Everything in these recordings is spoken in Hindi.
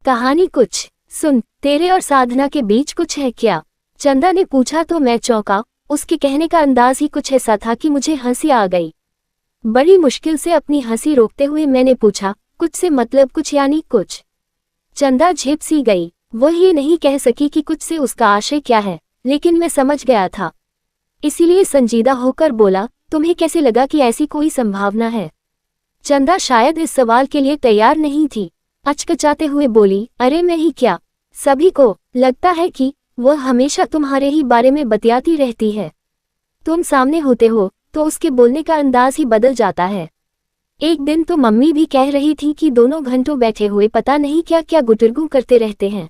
कहानी कुछ सुन, तेरे और साधना के बीच कुछ है क्या? चंदा ने पूछा तो मैं चौंका। उसके कहने का अंदाज ही कुछ ऐसा था कि मुझे हंसी आ गई। बड़ी मुश्किल से अपनी हंसी रोकते हुए मैंने पूछा, कुछ से मतलब कुछ यानी कुछ? चंदा झेप सी गई। वो ये नहीं कह सकी कि कुछ से उसका आशय क्या है, लेकिन मैं समझ गया था। इसीलिए संजीदा होकर बोला, तुम्हें कैसे लगा कि ऐसी कोई संभावना है? चंदा शायद इस सवाल के लिए तैयार नहीं थी। अचकचाते हुए बोली, अरे मैं ही क्या, सभी को लगता है कि वह हमेशा तुम्हारे ही बारे में बतियाती रहती है। तुम सामने होते हो तो उसके बोलने का अंदाज ही बदल जाता है। एक दिन तो मम्मी भी कह रही थी कि दोनों घंटों बैठे हुए पता नहीं क्या क्या गुटरगू करते रहते हैं।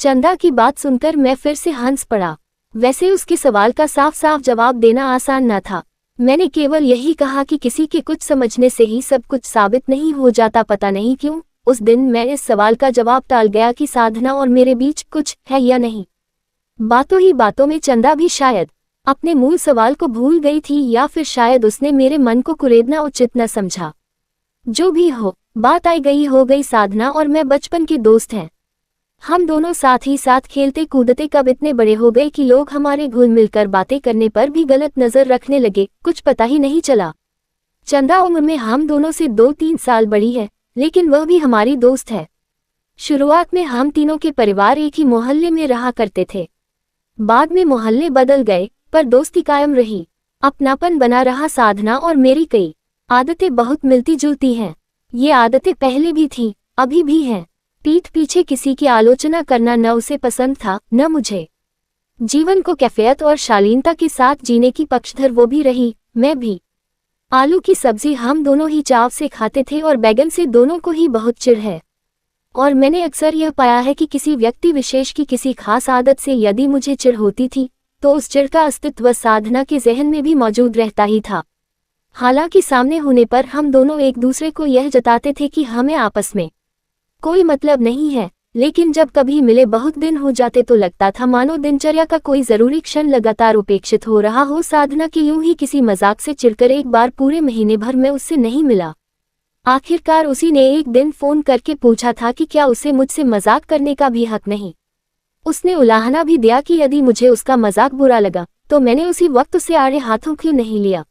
चंदा की बात सुनकर मैं फिर से हंस पड़ा। वैसे उसके सवाल का साफ साफ जवाब देना आसान न था। मैंने केवल यही कहा कि किसी के कुछ समझने से ही सब कुछ साबित नहीं हो जाता। पता नहीं क्यों उस दिन मैं इस सवाल का जवाब टाल गया कि साधना और मेरे बीच कुछ है या नहीं। बातों ही बातों में चंदा भी शायद अपने मूल सवाल को भूल गई थी, या फिर शायद उसने मेरे मन को कुरेदना उचित न समझा। जो भी हो, बात आई गई हो गई। साधना और मैं बचपन के दोस्त हैं। हम दोनों साथ ही साथ खेलते कूदते कब इतने बड़े हो गए कि लोग हमारे घुल मिलकर बातें करने पर भी गलत नजर रखने लगे, कुछ पता ही नहीं चला। चंदा उम्र में हम दोनों से 2-3 साल बड़ी है, लेकिन वह भी हमारी दोस्त है। शुरुआत में हम तीनों के परिवार एक ही मोहल्ले में रहा करते थे। बाद में मोहल्ले बदल गए, पर दोस्ती कायम रही। अपनापन बना रहा। साधना और मेरी कई आदतें बहुत मिलती जुलती हैं। ये आदतें पहले भी थीं, अभी भी हैं। पीठ पीछे किसी की आलोचना करना न उसे पसंद था, न मुझे। जीवन को कैफियत और शालीनता के साथ जीने की पक्षधर वो भी रही, मैं भी। आलू की सब्जी हम दोनों ही चाव से खाते थे और बैगन से दोनों को ही बहुत चिढ़ है। और मैंने अक्सर यह पाया है कि किसी व्यक्ति विशेष की किसी खास आदत से यदि मुझे चिढ़ होती थी, तो उस चिढ़ का अस्तित्व साधना के जहन में भी मौजूद रहता ही था। हालांकि सामने होने पर हम दोनों एक दूसरे को यह जताते थे कि हमें आपस में कोई मतलब नहीं है, लेकिन जब कभी मिले बहुत दिन हो जाते तो लगता था मानो दिनचर्या का कोई जरूरी क्षण लगातार उपेक्षित हो रहा हो। साधना के यूं ही किसी मजाक से चिढ़कर एक बार पूरे महीने भर में उससे नहीं मिला। आखिरकार उसी ने एक दिन फोन करके पूछा था कि क्या उसे मुझसे मजाक करने का भी हक नहीं। उसने उलाहना भी दिया कि यदि मुझे उसका मजाक बुरा लगा तो मैंने उसी वक्त उसे आड़े हाथों क्यों नहीं लिया।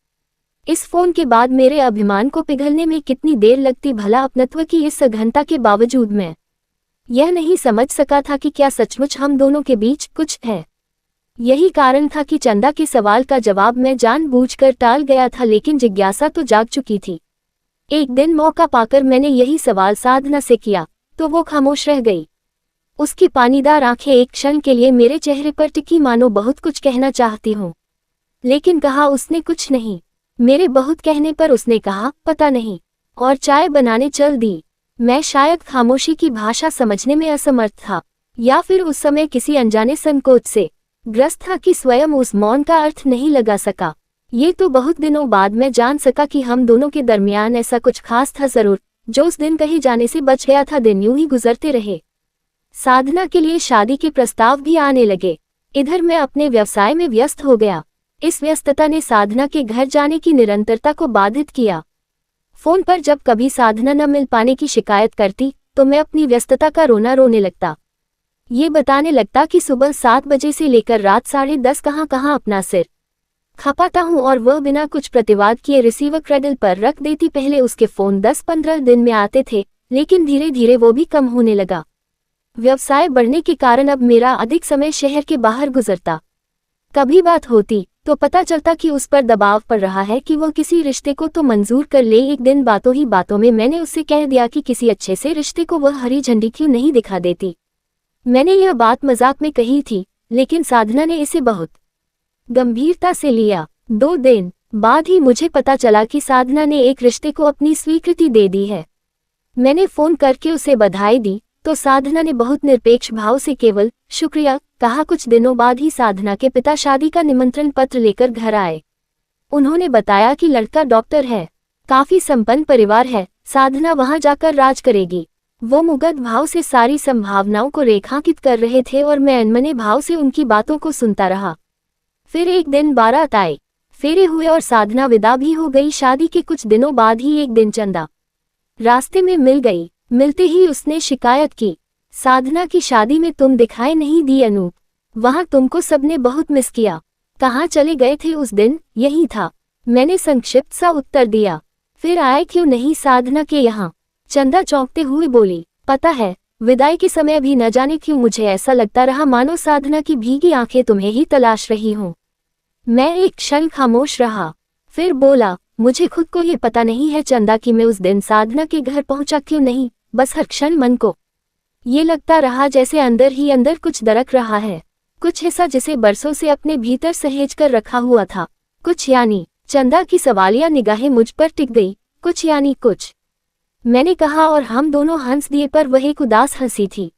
इस फोन के बाद मेरे अभिमान को पिघलने में कितनी देर लगती भला। अपनत्व की इस सघनता के बावजूद मैं यह नहीं समझ सका था कि क्या सचमुच हम दोनों के बीच कुछ है। यही कारण था कि चंदा के सवाल का जवाब मैं जानबूझकर टाल गया था, लेकिन जिज्ञासा तो जाग चुकी थी। एक दिन मौका पाकर मैंने यही सवाल साधना से किया तो वो खामोश रह गई। उसकी पानीदार आंखें एक क्षण के लिए मेरे चेहरे पर टिकी, मानो बहुत कुछ कहना चाहती हूँ, लेकिन कहा उसने कुछ नहीं। मेरे बहुत कहने पर उसने कहा, पता नहीं, और चाय बनाने चल दी। मैं शायद खामोशी की भाषा समझने में असमर्थ था, या फिर उस समय किसी अनजाने संकोच से ग्रस्त था कि स्वयं उस मौन का अर्थ नहीं लगा सका। ये तो बहुत दिनों बाद मैं जान सका कि हम दोनों के दरमियान ऐसा कुछ खास था जरूर, जो उस दिन कहीं जाने से बच गया था। दिन यूं ही गुजरते रहे। साधना के लिए शादी के प्रस्ताव भी आने लगे। इधर मैं अपने व्यवसाय में व्यस्त हो गया। इस व्यस्तता ने साधना के घर जाने की निरंतरता को बाधित किया। फोन पर जब कभी साधना न मिल पाने की शिकायत करती तो मैं अपनी व्यस्तता का रोना रोने लगता। ये बताने लगता कि सुबह 7 बजे से लेकर रात 10:30 कहाँ अपना सिर खपाता हूँ, और वह बिना कुछ प्रतिवाद किए रिसीवर क्रेडल पर रख देती। पहले उसके फोन 10-15 दिन में आते थे, लेकिन धीरे धीरे वो भी कम होने लगा। व्यवसाय बढ़ने के कारण अब मेरा अधिक समय शहर के बाहर गुजरता। कभी बात होती तो पता चलता कि उस पर दबाव पड़ रहा है कि वह किसी रिश्ते को तो मंजूर कर ले। एक दिन बातों ही बातों में मैंने उससे कह दिया कि किसी अच्छे से रिश्ते को वह हरी झंडी क्यों नहीं दिखा देती। मैंने यह बात मजाक में कही थी, लेकिन साधना ने इसे बहुत गंभीरता से लिया। 2 दिन बाद ही मुझे पता चला कि साधना ने एक रिश्ते को अपनी स्वीकृति दे दी है। मैंने फोन करके उसे बधाई दी तो साधना ने बहुत निरपेक्ष भाव से केवल शुक्रिया कहा। कुछ दिनों बाद ही साधना के पिता शादी का निमंत्रण पत्र लेकर घर आए। उन्होंने बताया कि लड़का डॉक्टर है, काफी संपन्न परिवार है, साधना वहां जाकर राज करेगी। वो मुग्ध भाव से सारी संभावनाओं को रेखांकित कर रहे थे और मैं अनमने भाव से उनकी बातों को सुनता रहा। फिर एक दिन बारात आई, फेरे हुए और साधना विदा भी हो गई। शादी के कुछ दिनों बाद ही एक दिन चंदा रास्ते में मिल गई। मिलते ही उसने शिकायत की, साधना की शादी में तुम दिखाई नहीं दी अनूप। वहां तुमको सबने बहुत मिस किया। कहाँ चले गए थे उस दिन? यही था, मैंने संक्षिप्त सा उत्तर दिया। फिर आए क्यों नहीं साधना के यहाँ? चंदा चौंकते हुए बोली, पता है, विदाई के समय भी न जाने क्यों मुझे ऐसा लगता रहा मानो साधना की भीगी आंखें तुम्हें ही तलाश रही हों। मैं एक क्षण खामोश रहा, फिर बोला, मुझे खुद को ये पता नहीं है चंदा कि मैं उस दिन साधना के घर पहुंचा क्यों नहीं। बस हर क्षण मन को ये लगता रहा जैसे अंदर ही अंदर कुछ दरक रहा है, कुछ हिस्सा जिसे बरसों से अपने भीतर सहेज कर रखा हुआ था। कुछ यानी? चंदा की सवालिया निगाहें मुझ पर टिक गई। कुछ यानी कुछ, मैंने कहा और हम दोनों हंस दिए, पर वह एक उदास हंसी थी।